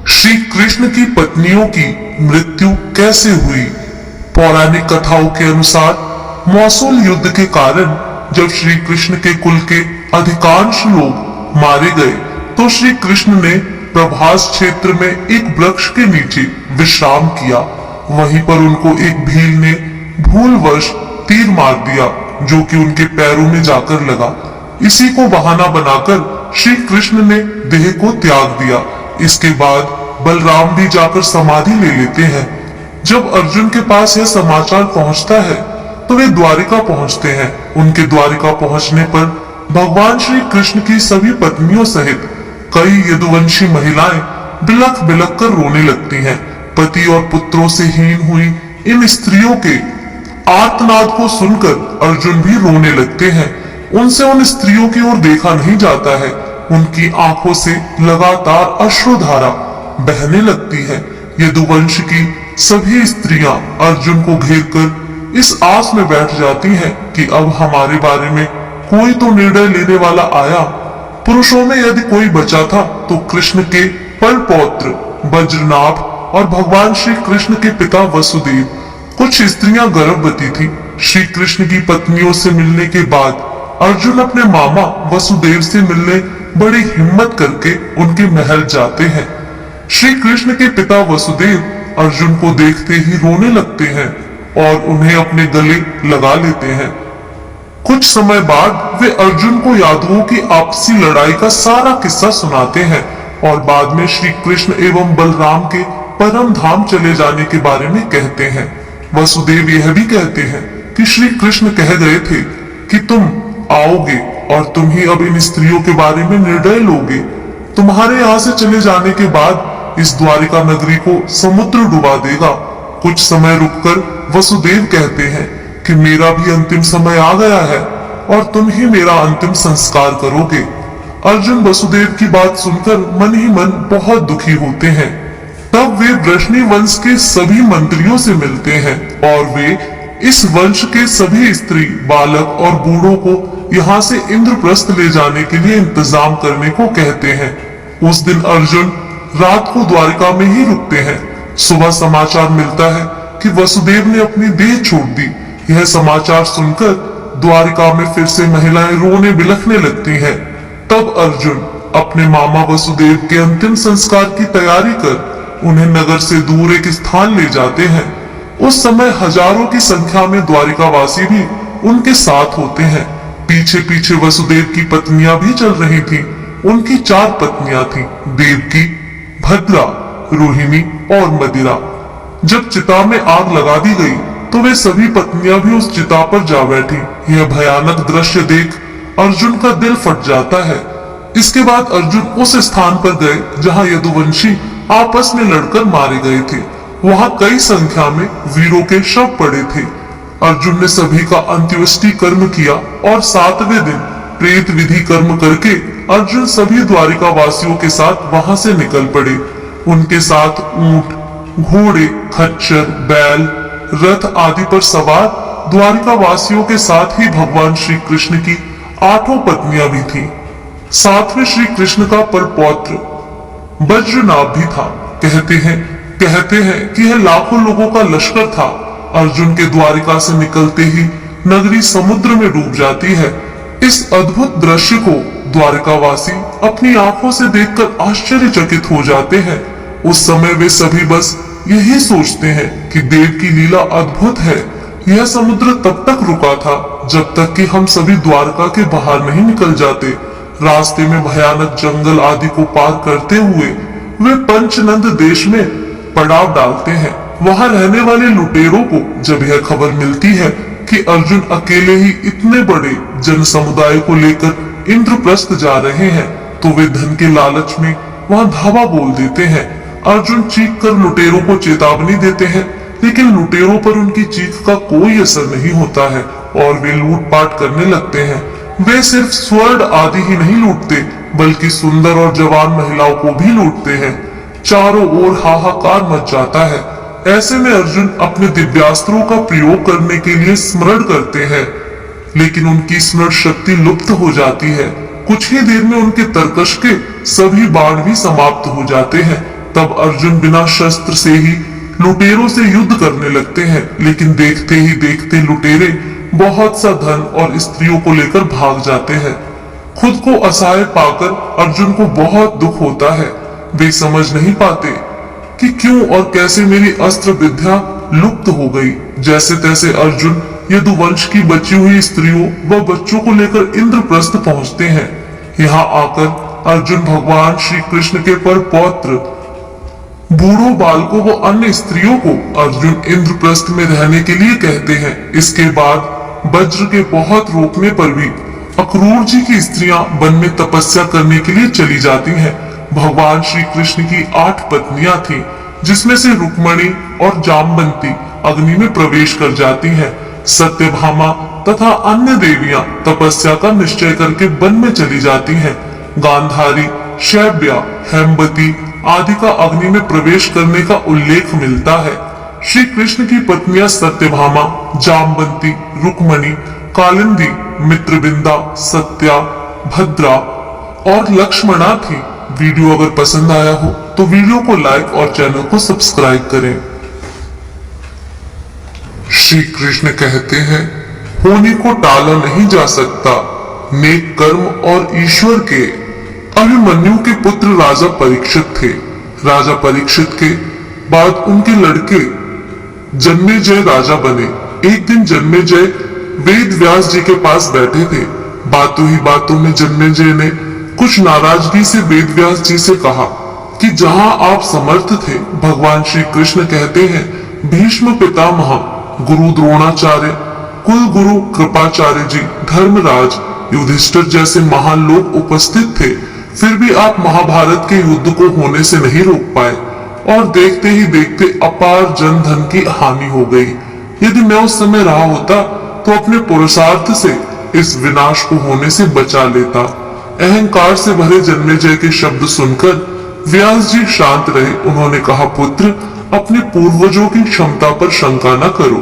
श्री कृष्ण की पत्नियों की मृत्यु कैसे हुई। पौराणिक कथाओं के अनुसार मौसूल युद्ध के कारण जब श्री कृष्ण के कुल के अधिकांश लोग मारे गए तो श्री कृष्ण ने प्रभास क्षेत्र में एक वृक्ष के नीचे विश्राम किया। वहीं पर उनको एक भील ने भूलवश तीर मार दिया जो कि उनके पैरों में जाकर लगा। इसी को बहाना बनाकर श्री कृष्ण ने देह को त्याग दिया। इसके बाद बलराम भी जाकर समाधि ले लेते हैं। जब अर्जुन के पास यह समाचार पहुंचता है तो वे द्वारिका पहुंचते हैं। उनके द्वारिका पहुंचने पर भगवान श्री कृष्ण की सभी पत्नियों सहित कई यदुवंशी महिलाएं बिलख बिलख कर रोने लगती हैं। पति और पुत्रों से हीन हुई इन स्त्रियों के आर्तनाद को सुनकर अर्जुन भी रोने लगते हैं। उनसे उन स्त्रियों की ओर देखा नहीं जाता है। उनकी आंखों से लगातार अश्रुधारा बहने लगती है। यदुवंश की सभी स्त्रियां अर्जुन को घेरकर इस आस में बैठ जाती हैं कि अब हमारे बारे में कोई तो निर्णय लेने वाला आया। पुरुषों में यदि कोई बचा था तो कृष्ण के पर पौत्र वज्रनाभ और भगवान श्री कृष्ण के पिता वसुदेव। कुछ स्त्रियां गर्भवती थी। श्री कृष्ण की पत्नियों से मिलने के बाद अर्जुन अपने मामा वसुदेव से मिलने बड़ी हिम्मत करके उनके महल जाते हैं। श्री कृष्ण के पिता वसुदेव अर्जुन को देखते ही रोने लगते हैं और उन्हें अपने गले लगा लेते हैं। कुछ समय बाद वे अर्जुन को यादवों की आपसी लड़ाई का सारा किस्सा सुनाते हैं और बाद में श्री कृष्ण एवं बलराम के परम धाम चले जाने के बारे में कहते हैं। वसुदेव यह भी कहते हैं कि श्री कृष्ण कह गए थे कि तुम आओगे और तुम ही अब इन स्त्रियों के बारे में निर्णय लोगे। तुम्हारे यहाँ से चले जाने के बाद इस द्वारिका नगरी को समुद्र डुबा देगा। कुछ समय रुककर वसुदेव कहते हैं कि मेरा भी अंतिम समय आ गया है और तुम ही मेरा अंतिम संस्कार करोगे। अर्जुन वसुदेव की बात सुनकर मन ही मन बहुत दुखी होते हैं। तब वे वृष्णि वंश के सभी मंत्रियों से मिलते हैं और वे इस वंश के सभी स्त्री बालक और बूढ़ों को यहाँ से इंद्रप्रस्थ ले जाने के लिए इंतजाम करने को कहते हैं। उस दिन अर्जुन रात को द्वारिका में ही रुकते हैं। सुबह समाचार मिलता है कि वसुदेव ने अपनी देह छोड़ दी। यह समाचार सुनकर द्वारिका में फिर से महिलाएं रोने बिलखने लगती हैं। तब अर्जुन अपने मामा वसुदेव के अंतिम संस्कार की तैयारी कर उन्हें नगर से दूर एक स्थान ले जाते हैं। उस समय हजारों की संख्या में द्वारिकावासी भी उनके साथ होते हैं। पीछे पीछे वसुदेव की पत्नियां भी चल रही थीं। उनकी 4 पत्नियां थीं, देवकी, भद्रा, रोहिणी और मदिरा। जब चिता में आग लगा दी गई तो वे सभी पत्नियां भी उस चिता पर जा बैठी। यह भयानक दृश्य देख अर्जुन का दिल फट जाता है। इसके बाद अर्जुन उस स्थान पर गए जहां यदुवंशी आपस में लड़कर मारे गए थे। वहां कई संख्या में वीरों के शव पड़े थे। अर्जुन ने सभी का अंत्येष्टि कर्म किया और 7वें दिन प्रेत विधि कर्म करके अर्जुन सभी द्वारिका वासियों के साथ वहां से निकल पड़े। उनके साथ ऊंट, घोड़े, खच्चर, बैल, रथ आदि पर सवार द्वारिका वासियों के साथ ही भगवान श्री कृष्ण की 8 पत्नियां भी थीं। साथ में श्री कृष्ण का परपौत्र वज्रनाभ भी था। कहते हैं कि यह लाखों लोगों का लश्कर था। अर्जुन के द्वारिका से निकलते ही नगरी समुद्र में डूब जाती है। इस अद्भुत दृश्य को द्वारिकावासी अपनी आंखों से देखकर आश्चर्यचकित हो जाते हैं। उस समय वे सभी बस यही सोचते हैं कि देव की लीला अद्भुत है। यह समुद्र तब तक रुका था जब तक कि हम सभी द्वारका के बाहर नहीं निकल जाते। रास्ते में भयानक जंगल आदि को पार करते हुए वे पंचनंद देश में पड़ाव डालते हैं। वहां रहने वाले लुटेरों को जब यह खबर मिलती है कि अर्जुन अकेले ही इतने बड़े जन समुदाय को लेकर इंद्रप्रस्थ जा रहे हैं तो वे धन के लालच में वहां धावा बोल देते हैं। अर्जुन चीख कर लुटेरों को चेतावनी देते हैं लेकिन लुटेरों पर उनकी चीख का कोई असर नहीं होता है और वे लूटपाट करने लगते हैं। वे सिर्फ स्वर्ण आदि ही नहीं लूटते बल्कि सुंदर और जवान महिलाओं को भी लूटते हैं। चारों ओर हाहाकार मच जाता है। ऐसे में अर्जुन अपने दिव्यास्त्रों का प्रयोग करने के लिए स्मरण करते हैं लेकिन उनकी स्मरण शक्ति लुप्त हो जाती है। कुछ ही देर में उनके तरकश के सभी बाण भी समाप्त हो जाते हैं। तब अर्जुन बिना शस्त्र से ही लुटेरों से युद्ध करने लगते हैं, लेकिन देखते ही देखते लुटेरे बहुत सा धन और स्त्रियों को लेकर भाग जाते हैं। खुद को असहाय पाकर अर्जुन को बहुत दुख होता है। वे समझ नहीं पाते कि क्यों और कैसे मेरी अस्त्र विद्या लुप्त हो गई। जैसे तैसे अर्जुन यदुवंश की बची हुई स्त्रियों व बच्चों को लेकर इंद्रप्रस्थ पहुंचते हैं। यहाँ आकर अर्जुन भगवान श्री कृष्ण के पर पौत्र बूढ़ों बालकों व अन्य स्त्रियों को अर्जुन इंद्रप्रस्थ में रहने के लिए कहते हैं। इसके बाद वज्र के बहुत रोकने पर भी अक्रूर जी की स्त्रियां वन में तपस्या करने के लिए चली जाती हैं। भगवान श्री कृष्ण की 8 पत्नियां थीं, जिसमें से रुक्मणी और जामवंती अग्नि में प्रवेश कर जाती हैं। सत्यभामा तथा अन्य देवियां तपस्या का निश्चय करके वन में चली जाती हैं। गांधारी, शैव्या, हेमवती आदि का अग्नि में प्रवेश करने का उल्लेख मिलता है। श्री कृष्ण की पत्नियां सत्यभामा, जामवंती, रुक्मणी, कालिंदी, मित्रविंदा, सत्या, भद्रा और लक्ष्मणा थी। वीडियो अगर पसंद आया हो तो वीडियो को लाइक और चैनल को सब्सक्राइब करें। श्री कृष्ण कहते हैं, होने को टाला नहीं जा सकता। नेक कर्म और ईश्वर के। अभिमन्यु के पुत्र राजा परीक्षित थे। राजा परीक्षित के बाद उनके लड़के जन्मेजय राजा बने। एक दिन जन्मेजय वेद व्यास जी के पास बैठे थे। बातों ही बातों में जन्मेजय ने कुछ नाराजगी से वेद व्यास जी से कहा कि जहां आप समर्थ थे, भगवान श्री कृष्ण कहते हैं, भीष्म पितामह, गुरु द्रोणाचार्य, कुल गुरु कृपाचार्य जी, धर्मराज, युधिष्ठिर जैसे महान लोग उपस्थित थे, फिर भी आप महाभारत के युद्ध को होने से नहीं रोक पाए और देखते ही देखते अपार जन धन की हानि हो गई। यदि मैं उस समय रहा होता तो अपने पुरुषार्थ से इस विनाश को होने से बचा लेता। अहंकार से भरे जन्मेजय के शब्द सुनकर व्यास जी शांत रहे। उन्होंने कहा, पुत्र, अपने पूर्वजों की क्षमता पर शंका न करो।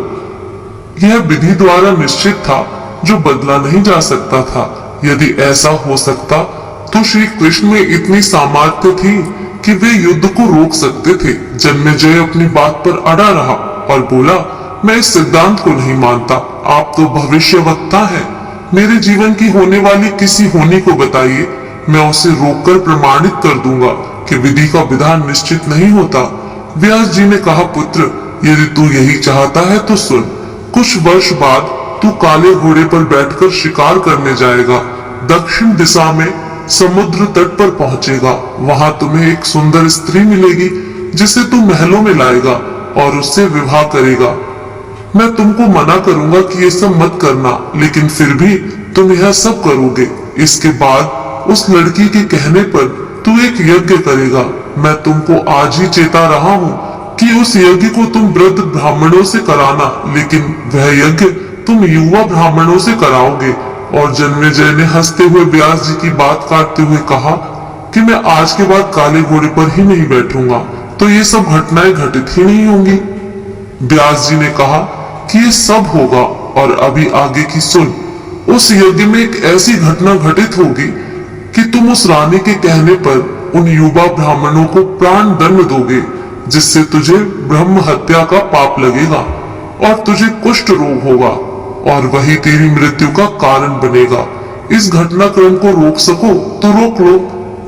यह विधि द्वारा निश्चित था जो बदला नहीं जा सकता था। यदि ऐसा हो सकता तो श्री कृष्ण में इतनी सामर्थ्य थी कि वे युद्ध को रोक सकते थे। जन्मेजय अपनी बात पर अड़ा रहा और बोला, मैं इस सिद्धांत को नहीं मानता। आप तो भविष्यवक्ता हैं। मेरे जीवन की होने वाली किसी होनी को बताइए, मैं उसे रोककर प्रमाणित कर दूंगा कि विधि का विधान निश्चित नहीं होता। व्यास जी ने कहा, पुत्र, यदि तू यही चाहता है तो सुन। कुछ वर्ष बाद तू काले घोड़े पर बैठकर शिकार करने जाएगा। दक्षिण दिशा में समुद्र तट पर पहुंचेगा। वहां तुम्हें एक सुंदर स्त्री मिलेगी जिसे तू महलों में लाएगा और उससे विवाह करेगा। मैं तुमको मना करूंगा कि ये सब मत करना, लेकिन फिर भी तुम यह सब करोगे। इसके बाद उस लड़की के कहने पर तू एक यज्ञ करेगा। मैं तुमको आज ही चेता रहा हूँ कि उस यज्ञ को तुम वृद्ध ब्राह्मणों से कराना, लेकिन वह यज्ञ तुम युवा ब्राह्मणों से कराओगे। और जन्मेजय ने हंसते हुए व्यास जी की बात काटते हुए कहा कि मैं आज के बाद काले घोड़े पर ही नहीं बैठूंगा, तो ये सब घटनाएं घटित ही नहीं होंगी। व्यास जी ने कहा कि ये सब होगा, और अभी आगे की सुन। उस यज्ञ में एक ऐसी घटना घटित होगी कि तुम उस रानी के कहने पर उन युवा ब्राह्मणों को प्राण दंड दोगे, जिससे तुझे ब्रह्म हत्या का पाप लगेगा और तुझे कुष्ठ रोग होगा, और वही तेरी मृत्यु का कारण बनेगा। इस घटनाक्रम को रोक सको तो रोक लो।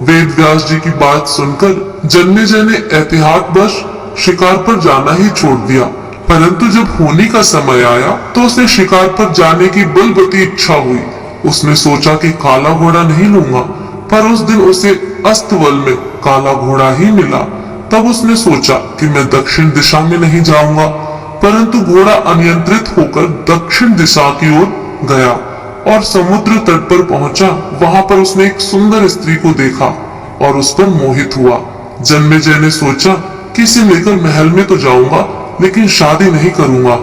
वेद व्यास जी की बात सुनकर जन्मेजय ने एहतियातवश शिकार पर जाना ही छोड़ दिया। परंतु जब होने का समय आया तो उसे शिकार पर जाने की बलवती इच्छा हुई। उसने सोचा कि काला घोड़ा नहीं लूंगा, पर उस दिन उसे अस्तबल में काला घोड़ा ही मिला। तब उसने सोचा कि मैं दक्षिण दिशा में नहीं जाऊंगा, परंतु घोड़ा अनियंत्रित होकर दक्षिण दिशा की ओर गया और समुद्र तट पर पहुंचा। वहां पर उसने एक सुंदर स्त्री को देखा और उस पर मोहित हुआ। जन्मेजय ने सोचा कि इसे लेकर महल में तो जाऊंगा, लेकिन शादी नहीं करूंगा।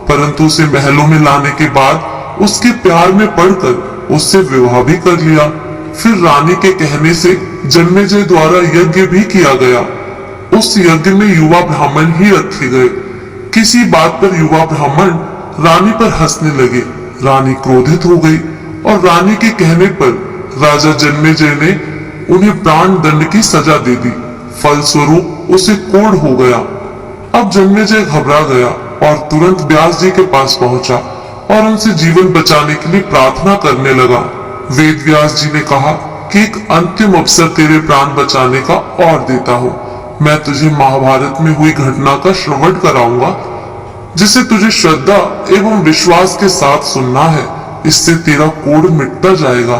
परंतु उसे महलों में लाने के बाद उसके प्यार में पड़कर उससे विवाह भी कर लिया। फिर रानी के कहने से जन्मेजय द्वारा यज्ञ भी किया गया। उस यज्ञ में युवा ब्राह्मण ही रखे गए। किसी बात पर युवा ब्राह्मण रानी पर हंसने लगे। रानी क्रोधित हो गई और रानी के कहने पर राजा जन्मेजय ने उन्हें प्राण दंड की सजा दे दी। फलस्वरूप उसे कोढ़ हो गया। अब जन्मेजय घबरा गया और तुरंत व्यास जी के पास पहुंचा और उनसे जीवन बचाने के लिए प्रार्थना करने लगा। वेद व्यास जी ने कहा कि एक अंतिम अवसर तेरे प्राण बचाने का और देता हूं। मैं तुझे महाभारत में हुई घटना का श्रवण कराऊंगा, जिसे तुझे श्रद्धा एवं विश्वास के साथ सुनना है। इससे तेरा कोढ़ मिटता जाएगा।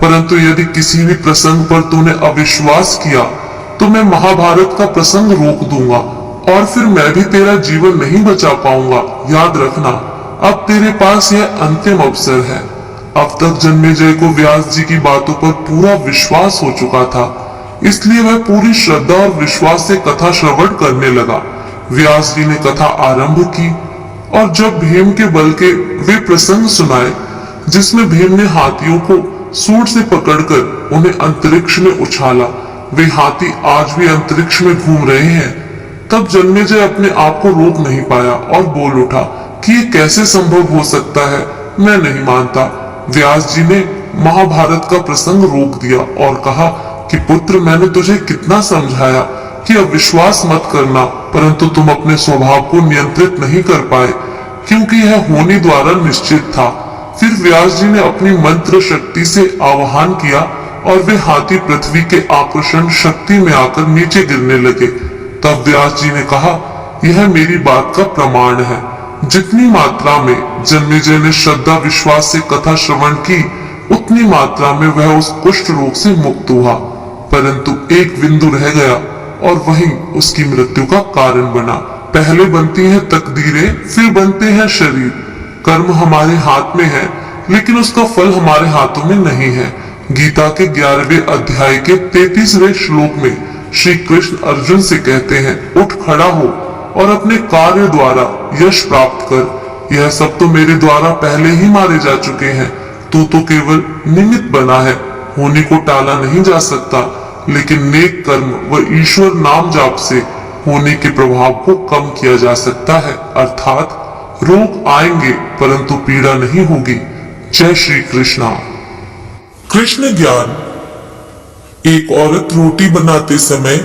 परंतु यदि किसी भी प्रसंग पर तूने अविश्वास किया तो मैं महाभारत का प्रसंग रोक दूंगा और फिर मैं भी तेरा जीवन नहीं बचा पाऊंगा। याद रखना, अब तेरे पास यह अंतिम अवसर है। अब तक जन्मेजय को व्यास जी की बातों पर पूरा विश्वास हो चुका था, इसलिए वह पूरी श्रद्धा और विश्वास से कथा श्रवण करने लगा। व्यास जी ने कथा आरंभ की और जब भीम के बल के वे प्रसंग सुनाए जिसमें भीम ने हाथियों को सूंड से पकड़कर उन्हें अंतरिक्ष में उछाला, वे हाथी आज भी अंतरिक्ष में घूम रहे हैं, तब जन्मेजय अपने आप को रोक नहीं पाया और बोल उठा कि ये कैसे संभव हो सकता है, मैं नहीं मानता। व्यास जी ने महाभारत का प्रसंग रोक दिया और कहा कि पुत्र, मैंने तुझे कितना समझाया कि अविश्वास मत करना, परंतु तुम अपने स्वभाव को नियंत्रित नहीं कर पाए, क्योंकि यह होनी द्वारा निश्चित था। फिर व्यास जी ने अपनी मंत्र शक्ति से आह्वान किया और वे हाथी पृथ्वी के आकर्षण शक्ति में आकर नीचे गिरने लगे। तब व्यास जी ने कहा, यह मेरी बात का प्रमाण है। जितनी मात्रा में जन्मेजय ने श्रद्धा विश्वास से कथा श्रवण की, उतनी मात्रा में वह उस कुष्ठ रोग से मुक्त हुआ। परंतु एक बिंदु रह गया और वही उसकी मृत्यु का कारण बना। पहले बनती हैं तकदीरें, फिर बनते हैं शरीर। कर्म हमारे हाथ में है, लेकिन उसका फल हमारे हाथों में नहीं है। गीता के 11वें अध्याय के 33वें श्लोक में श्री कृष्ण अर्जुन से कहते हैं, उठ खड़ा हो और अपने कार्य द्वारा यश प्राप्त कर। यह सब तो मेरे द्वारा पहले ही मारे जा चुके हैं, तू तो केवल निमित्त बना है। होने को टाला नहीं जा सकता, लेकिन नेक कर्म व ईश्वर नाम जाप से होने के प्रभाव को कम किया जा सकता है। अर्थात रोग आएंगे परंतु पीड़ा नहीं होगी। जय श्री कृष्णा। कृष्ण ज्ञान। एक औरत रोटी बनाते समय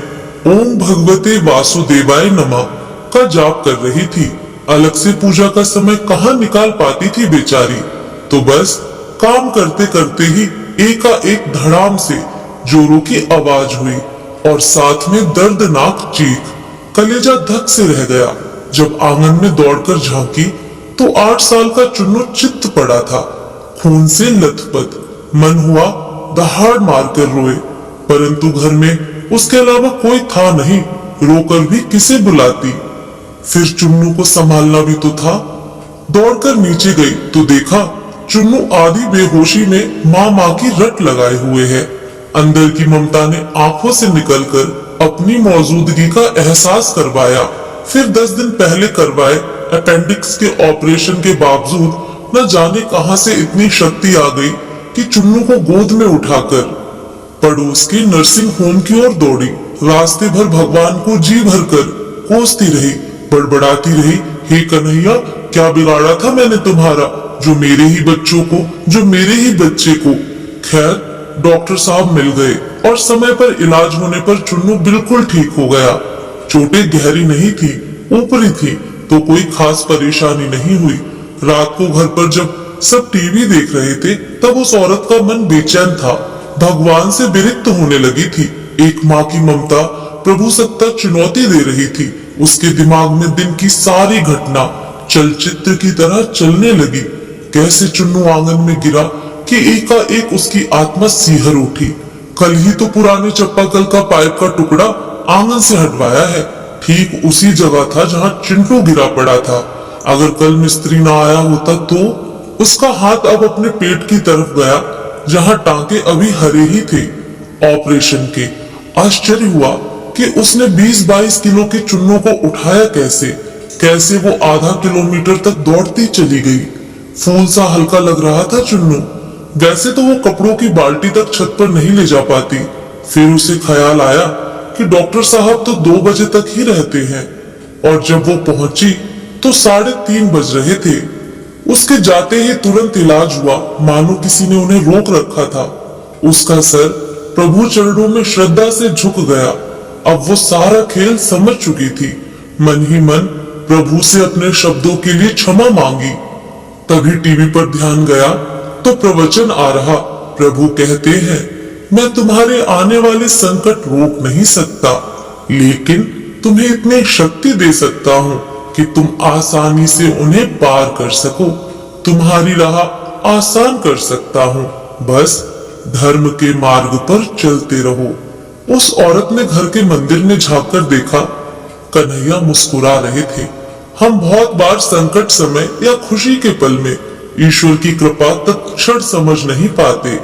ओम भगवते वासुदेवाय नमः का जाप कर रही थी। अलग से पूजा का समय कहाँ निकाल पाती थी बेचारी। तो बस काम करते करते ही एकाएक धड़ाम से जोरों की आवाज हुई और साथ में दर्दनाक चीख। कलेजा धक से रह गया। जब आंगन में दौड़कर झांकी तो 8 साल का चुन्नू चित्त पड़ा था, खून से लथपथ। मन हुआ दहाड़ मारकर रोए, परंतु घर में उसके अलावा कोई था नहीं। रोकर भी किसे बुलाती। फिर चुन्नू को संभालना भी तो था। दौड़कर नीचे गई तो देखा चुन्नू आधी बेहोशी में माँ की रट लगाए हुए है। अंदर की ममता ने आंखों से निकलकर अपनी मौजूदगी का एहसास करवाया। फिर 10 दिन पहले करवाए अपेंडिक्स के ऑपरेशन के बावजूद न जाने कहां से इतनी शक्ति आ गई कि चुन्नू को गोद में उठाकर पड़ोस के नर्सिंग होम की ओर दौड़ी। रास्ते भर भगवान को जी भरकर कोसती रही, बड़बड़ाती रही, हे कन्हैया, क्या बिगाड़ा था मैंने तुम्हारा, जो मेरे ही बच्चों को, जो मेरे ही बच्चे को। खैर डॉक्टर साहब मिल गए और समय पर इलाज होने पर चुन्नू बिल्कुल ठीक हो गया। चोटें गहरी नहीं थी, ऊपरी थी, तो कोई खास परेशानी नहीं हुई। रात को घर पर जब सब टीवी देख रहे थे तब उस औरत का मन बेचैन था, भगवान से विरक्त होने लगी थी। एक माँ की ममता प्रभु सत्ता चुनौती दे रही थी। उसके दिमाग में दिन की सारी घटना चलचित्र की तरह चलने लगी। कैसे चुन्नू आंगन में गिरा कि एकाएक उसकी आत्मा सिहर उठी। कल ही तो पुराने चप्पाकल का पाइप का टुकड़ा आंगन से हटवाया है, ठीक उसी जगह था जहां चिंटू गिरा पड़ा था। अगर कल मिस्त्री ना आया होता तो उसका हाथ अब अपने पेट की तरफ गया, जहां टांके अभी हरे ही थे ऑपरेशन के। आश्चर्य हुआ कि उसने 20-22 किलो के चुन्नू को उठाया कैसे। कैसे वो आधा किलोमीटर तक दौड़ती चली गई। फूल सा हल्का लग रहा था चुन्नू। वैसे तो वो कपड़ों की बाल्टी तक छत पर नहीं ले जा पाती। फिर उसे ख्याल आया कि डॉक्टर साहब तो 2 बजे तक ही रहते हैं, और जब वो पहुंची तो 3:30 बज रहे थे। उसके जाते ही तुरंत इलाज हुआ, मानो किसी ने उन्हें रोक रखा था। उसका सर प्रभु चरणों में श्रद्धा से झुक गया। अब वो सारा खेल समझ चुकी थी। मन ही मन प्रभु से अपने शब्दों के लिए क्षमा मांगी। तभी टीवी पर ध्यान गया तो प्रवचन आ रहा। प्रभु कहते हैं, मैं तुम्हारे आने वाले संकट रोक नहीं सकता, लेकिन तुम्हें इतनी शक्ति दे सकता हूँ कि तुम आसानी से उन्हें पार कर सको। तुम्हारी राह आसान कर सकता हूँ, बस धर्म के मार्ग पर चलते रहो। उस औरत ने घर के मंदिर में झांक कर देखा। कन्हैया मुस्कुरा रहे थे। हम बहुत बार संकट समय या खुशी के पल में ईश्वर की कृपा तत्क्षण समझ नहीं पाते,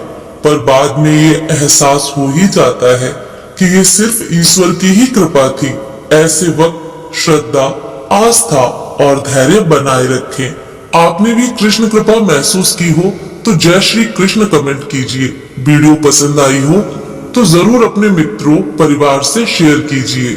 पर बाद में ये एहसास हो ही जाता है कि ये सिर्फ ईश्वर की ही कृपा थी। ऐसे वक्त श्रद्धा, आस्था और धैर्य बनाए रखें। आपने भी कृष्ण कृपा महसूस की हो तो जय श्री कृष्ण कमेंट कीजिए। वीडियो पसंद आई हो तो जरूर अपने मित्रों, परिवार से शेयर कीजिए।